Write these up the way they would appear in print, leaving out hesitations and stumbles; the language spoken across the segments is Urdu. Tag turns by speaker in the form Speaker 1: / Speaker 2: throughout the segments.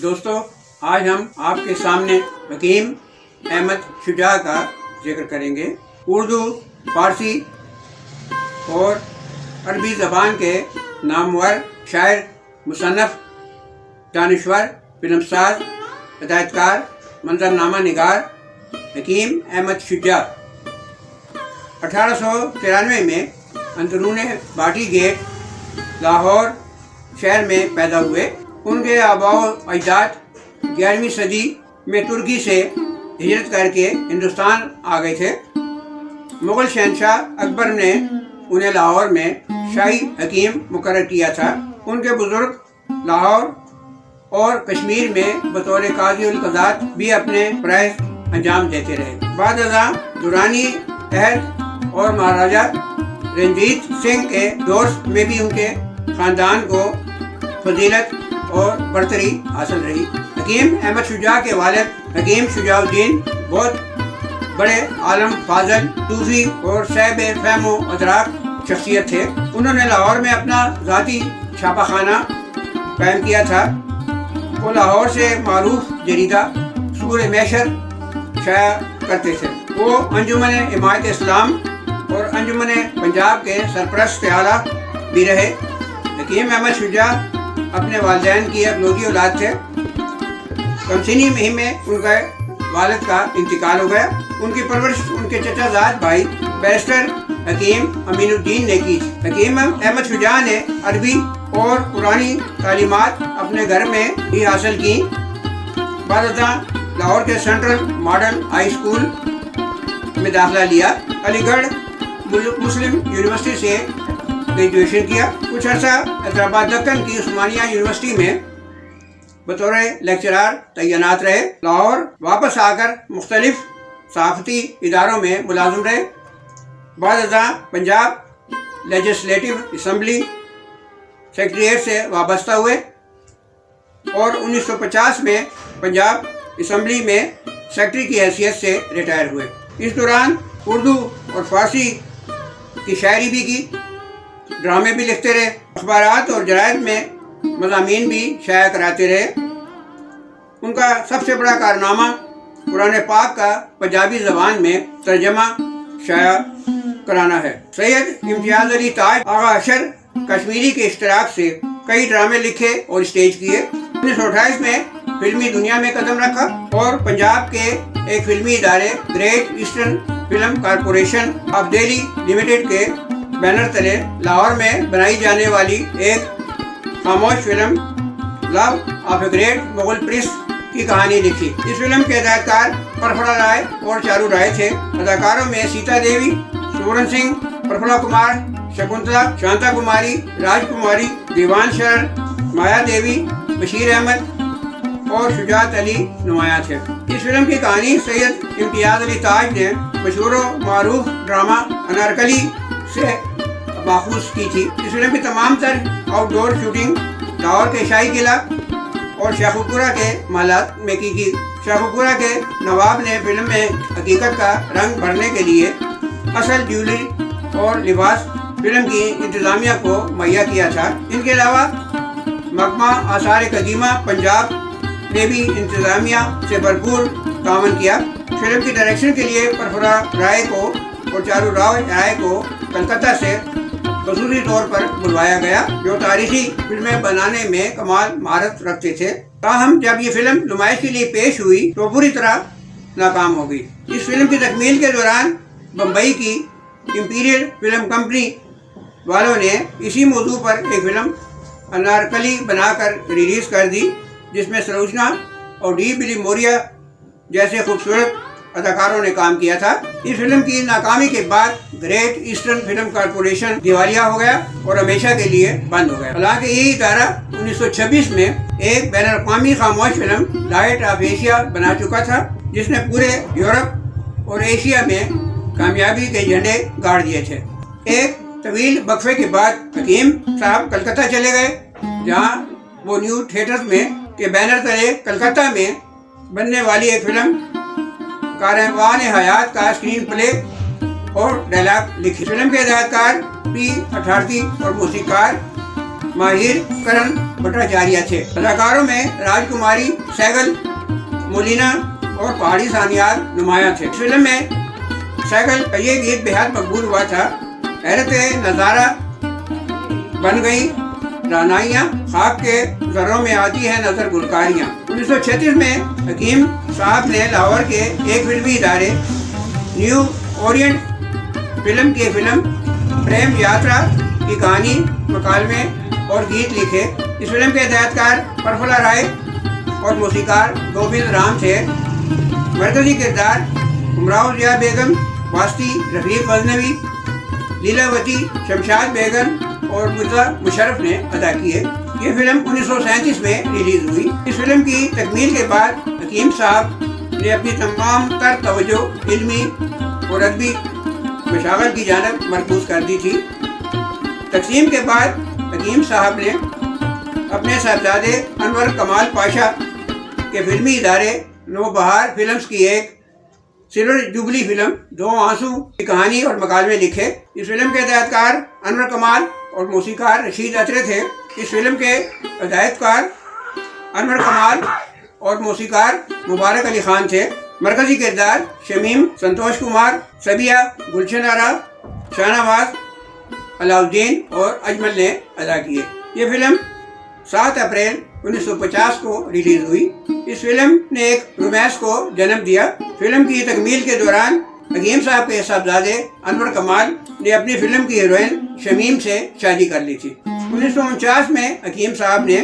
Speaker 1: دوستو، آج ہم آپ کے سامنے حکیم احمد شجاع کا ذکر کریں گے۔ اردو، فارسی اور عربی زبان کے نامور شاعر، مصنف، دانشور، فلم ساز، ہدایت کار، منظرنامہ نگار حکیم احمد شجاع 1893 میں اندرون باٹی گیٹ، لاہور شہر میں پیدا ہوئے۔ ان کے آباء و اجداد 11ویں صدی میں ترکی سے ہجرت کر کے ہندوستان آ گئے تھے۔ مغل شہنشاہ اکبر نے انہیں لاہور میں شاہی حکیم مقرر کیا تھا۔ ان کے بزرگ لاہور اور کشمیر میں بطور قاضی القضات بھی اپنے فرائض انجام دیتے رہے۔ بعد ازاں دورانی عہد اور مہاراجہ رنجیت سنگھ کے دور میں بھی ان کے خاندان کو فضیلت اور برتری حاصل رہی۔ حکیم احمد شجاع کے والد حکیم شجاع الدین بہت بڑے عالم، فاضل، صوفی اور صاحب فہم و ادراک شخصیت تھے۔ انہوں نے لاہور میں اپنا ذاتی چھاپا خانہ قائم کیا تھا۔ وہ لاہور سے معروف جریدہ سور محشر شائع کرتے تھے۔ وہ انجمن حمایت اسلام اور انجمن پنجاب کے سرپرست اعلیٰ بھی رہے۔ حکیم احمد شجاع اپنے والدین کی اکلوتی اولاد تھے۔ کمسنی مہم میں ان کے والد کا انتقال ہو گیا۔ ان کی پرورش ان کے چچا زاد بھائی بیرسٹر حکیم امین الدین نے کی۔ حکیم احمد شجاع نے عربی اور قرآنی تعلیمات اپنے گھر میں ہی حاصل کی۔ بعد ازاں لاہور کے سینٹرل ماڈل ہائی اسکول میں داخلہ لیا۔ علی گڑھ مسلم یونیورسٹی سے گریجویشن کیا۔ کچھ عرصہ حیدرآباد دکن کی عثمانیہ یونیورسٹی میں بطور لیکچرار تعینات رہے۔ لاہور واپس آ کر مختلف صحافتی اداروں میں ملازم رہے۔ بعد ازاں پنجاب لیجسلیٹو اسمبلی سیکریٹریٹ سے وابستہ ہوئے اور 1950 میں پنجاب اسمبلی میں سیکرٹری کی حیثیت سے ریٹائر ہوئے۔ اس دوران اردو اور فارسی کی شاعری بھی کی، ڈرامے بھی لکھتے رہے، اخبارات اور جرائد میں مضامین بھی شائع کراتے رہے۔ ان کا سب سے بڑا کارنامہ قرآن پاک کا پنجابی زبان میں ترجمہ شائع کرانا ہے۔ سید امتیاز علی تاج آغا اشر کشمیری کے اشتراک سے کئی ڈرامے لکھے اور اسٹیج کیے۔ 1928 میں فلمی دنیا میں قدم رکھا اور پنجاب کے ایک فلمی ادارے great eastern film corporation of Delhi limited کے بینر تلے لاہور میں بنائی جانے والی ایک خاموش film love of a great Mughal prince کی کہانی لکھی۔ اس فلم کے ہدایت کار پرفلا رائے اور چارو رائے تھے۔ اداکاروں میں سیتا دیوی، سورن سنگھ، پرفلا کمار، شکنتلا، شانتا کماری، راج کماری، دیوان شرن، مایا دیوی، بشیر احمد اور شجاعت علی نمایاں تھے۔ اس فلم کی کہانی سید امتیاز علی تاج نے مشہور و معروف ڈرامہ انارکلی سے ماخوذ کی تھی۔ اس فلم کی تمام تر آؤٹ ڈور شوٹنگ لاہور کے شاہی قلعہ اور شیخوپورہ کے محلات میں کی گئی۔ شیخوپورہ کے نواب نے فلم میں حقیقت کا رنگ بھرنے کے لیے اصل جیولری اور لباس فلم کی انتظامیہ کو مہیا کیا تھا۔ ان کے علاوہ محکمہ آثار قدیمہ پنجاب نے بھی انتظامیہ سے بھرپور تعاون کیا۔ فلم کی ڈائریکشن کے لیے پرفلا رائے کو اور چارو رائے کو کلکتہ سے خصوصی طور پر بلوایا گیا، جو تاریخی فلمیں بنانے میں کمال مہارت رکھتے تھے۔ تاہم جب یہ فلم نمائش کے لیے پیش ہوئی تو پوری طرح ناکام ہو گئی۔ اس فلم کی تکمیل کے دوران بمبئی کی امپیریل فلم کمپنی والوں نے اسی موضوع پر ایک فلم انارکلی بنا کر ریلیز کر دی، جس میں سلوچنا اور ڈی بلی موریا جیسے خوبصورت اداکاروں نے کام کیا تھا۔ اس فلم کی ناکامی کے بعد گریٹ ایسٹرن فلم کارپوریشن دیوالیہ ہو گیا اور ہمیشہ کے لیے بند ہو گیا۔ حالانکہ یہ ادارہ 1926 میں ایک بین الاقوامی خاموش فلم لائٹ آف ایشیا بنا چکا تھا، جس نے پورے یورپ اور ایشیا میں کامیابی کے جھنڈے گاڑ دیے تھے۔ ایک طویل وقفے کے بعد حکیم صاحب کلکتہ چلے گئے، جہاں وہ نیو تھیٹرز میں کے بینر تلے کلکتہ میں بننے والی ایک فلم کاروان حیات کا اسکرین پلے اور ڈائلاگ لکھی۔ فلم کے ہدایت کار پی اٹھارتھی اور موسیقار ماہر کرن بھٹاچاریہ تھے۔ اداکاروں میں راج کماری سہگل، مولینا اور پہاڑی ثانیات نمایاں تھے۔ اس فلم میں سہگل کا یہ گیت بےحد مقبول ہوا تھا، حیرت نظارہ بن گئی رعنائیاں، خاک کے ذروں میں آتی ہے نظر گلکاریاں۔ 1936 میں حکیم صاحب نے لاہور کے ایک فلمی ادارے نیو اورینٹ فلم کے فلم پریم یاترا کی کہانی، مکالمے اور گیت لکھے۔ اس فلم کے ہدایت کار پرفلا رائے اور موسیقار گووند رام تھے۔ مرکزی کردار امراؤ ضیاء بیگم، واسطی رفیق غزنوی، لیلاوتی، شمشاد بیگم اور مرزا مشرف نے ادا کیے۔ یہ فلم 1937 میں ریلیز ہوئی۔ اس فلم کی تکمیل کے بعد حکیم صاحب نے اپنی تمام تر توجہ علمی اور ادبی مشاغل کی جانب مرکوز کر دی تھی۔ تقسیم کے بعد حکیم صاحب نے اپنے صاحبزادے انور کمال پاشا کے فلمی ادارے نوبہار فلمز کی ایک سلور جوبلی فلم دو آنسو کی کہانی اور مکالمے لکھے۔ اس فلم کے ہدایت کار انور کمال اور موسیقار رشید اطرے تھے۔ اس فلم کے ہدایت کار انور کمال اور موسیقار مبارک علی خان تھے۔ مرکزی کردار شمیم، سنتوش کمار، سبیہ، گلشن آرا، شاہ نواز، علاؤالدین اور اجمل نے ادا کیے۔ یہ فلم 7 اپریل 1950 کو ریلیز ہوئی۔ اس فلم نے ایک رومانس کو جنم دیا۔ فلم کی تکمیل کے دوران حکیم صاحب کے صاحبزادے انور کمال نے اپنی فلم کی ہیروئن شمیم سے شادی کر لی تھی۔ 1949 میں حکیم صاحب نے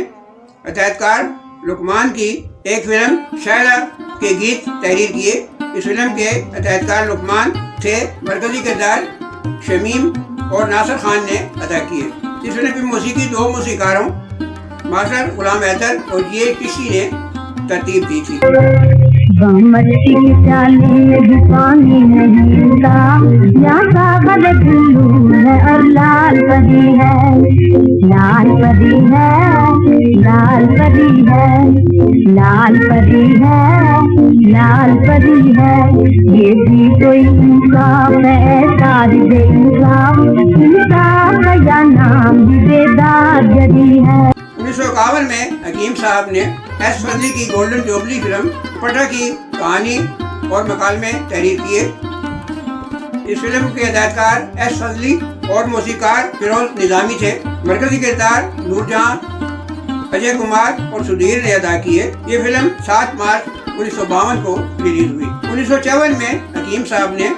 Speaker 1: ہدایت کار لقمان کی ایک فلم شائلہ کے گیت تحریر کیے۔ اس فلم کے ہدایت کار لقمان تھے۔ مرکزی کردار شمیم اور ناصر خان نے ادا کیے۔ اس فلم کی موسیقی دو موسیقاروں ماسٹر غلام حیدر اور یہ کسی نے ترتیب دی تھی۔
Speaker 2: مٹی چالی میں پانی نہیں تھا، یہاں کاغذ بلو ہے اور لال پری ہے، لال پری ہے، لال پری ہے، لال پری ہے، لال پری ہے۔ یہ بھی کوئی انصاف ہے، تاج انصاف، انصاف کا نام بھی بیدار جری ہے۔
Speaker 1: 1951 میں حکیم صاحب نے ایس فضلی کی گولڈن جوبلی فلم پٹا کی کہانی اور مکالمے تحریر کیے۔ اس فلم کے ہدایت کار ایس فضلی اور موسیقار فیروز نظامی تھے۔ مرکزی کردار نور جہاں، اجے کمار اور سدھیر نے ادا کیے۔ یہ فلم 7 مارچ 1952 کو ریلیز ہوئی۔ 1954 میں حکیم صاحب نے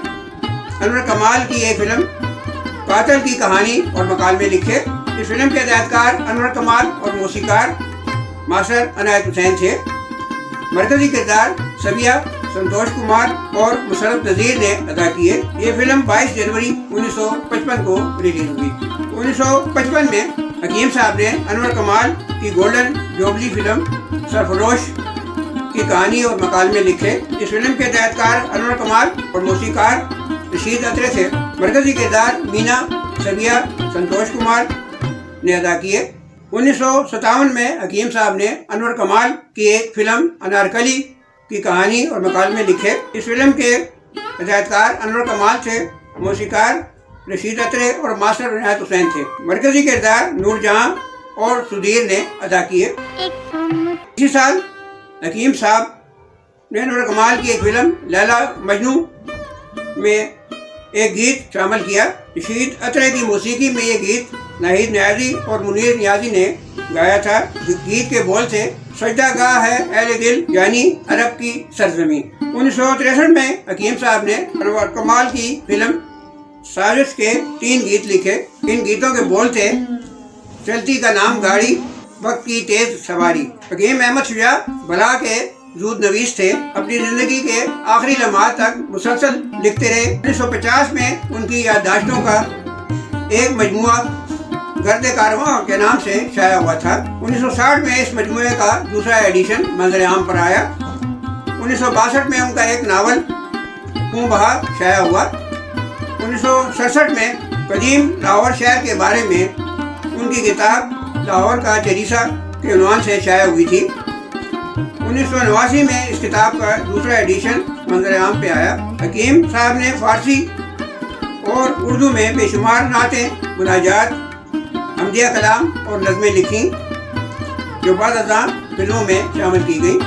Speaker 1: انور کمال کی ایک فلم قاتل کی کہانی اور مکالمے لکھے۔ اس فلم کے ہدایت کار انور کمال اور موسیقار ماسٹر عنایت حسین تھے۔ مرکزی کردار سبیہ، سنتوش کمار اور مشرف نذیر نے ادا کیے۔ یہ فلم 22 جنوری 1955 کو ریلیز ہوئی۔ 1955 میں حکیم صاحب نے انور کمال کی گولڈن جوبلی فلم سرفروش کی کہانی اور مکالمے لکھے۔ اس فلم کے ہدایت کار انور کمال اور موسیقار رشید اطرے تھے۔ مرکزی کردار مینا، سبیہ، سنتوش کمار نے ادا کیے۔ 1957 میں حکیم صاحب نے انور کمال کی ایک فلم انارکلی کی کہانی اور مکالمے لکھے۔ اس فلم کے ہدایت کار انور کمال تھے، موسیقار رشید اطرے اور ماسٹر عنایت حسین تھے۔ مرکزی کردار نور جہاں اور سدھیر نے ادا کیے۔ اسی سال حکیم صاحب نے انور کمال کی ایک فلم لیلا مجنوں میں ایک گیت شامل کیا۔ رشید اطرے کی موسیقی میں یہ گیت ناہید نیازی اور منیر نیازی نے گایا تھا۔ گیت کے بول تھے، سجدہ گاہ ہے اہل دل یعنی عرب کی سرزمین۔ 1963 میں حکیم صاحب نے انور کمال کی فلم سازش کے 3 گیت لکھے۔ ان گیتوں کے بول تھے، چلتی کا نام گاڑی، وقت کی تیز سواری۔ حکیم احمد شجاع بلا کے زود نویس تھے، اپنی زندگی کے آخری لمحات تک مسلسل لکھتے رہے۔ 1950 میں ان کی یادداشتوں کا ایک مجموعہ گرد کارواں کے نام سے شائع ہوا تھا۔ 1960 میں اس مجموعے کا دوسرا ایڈیشن منظر عام پر آیا۔ 1962 میں ان کا ایک ناول خوں بہا شائع ہوا۔ 1967 میں قدیم لاہور شہر کے بارے میں ان کی کتاب لاہور کا جریسہ کے عنوان سے شائع ہوئی تھی۔ 1989 میں اس کتاب کا دوسرا ایڈیشن منظر عام پہ آیا۔ حکیم صاحب نے فارسی اور اردو میں بے شمار نعتیں، مناجات، حمدیہ کلام اور نظمیں لکھیں جو بعد ازاں فلموں میں شامل کی گئی۔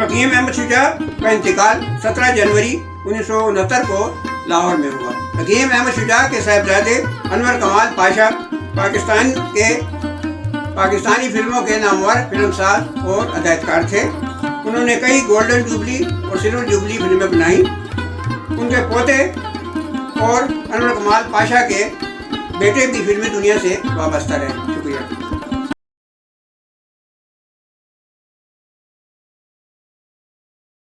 Speaker 1: حکیم احمد شجاع کا انتقال 17 جنوری 1969 کو لاہور میں ہوا۔ حکیم احمد شجاع کے صاحبزادے انور کمال پاشا پاکستانی فلموں کے نامور فلم ساز اور ہدایتکار تھے۔ انہوں نے کئی گولڈن جوبلی اور سلور جوبلی فلمیں بنائیں۔ ان کے پوتے اور انور کمال پاشا کے بیٹے بھی فلمی دنیا سے وابستہ رہے۔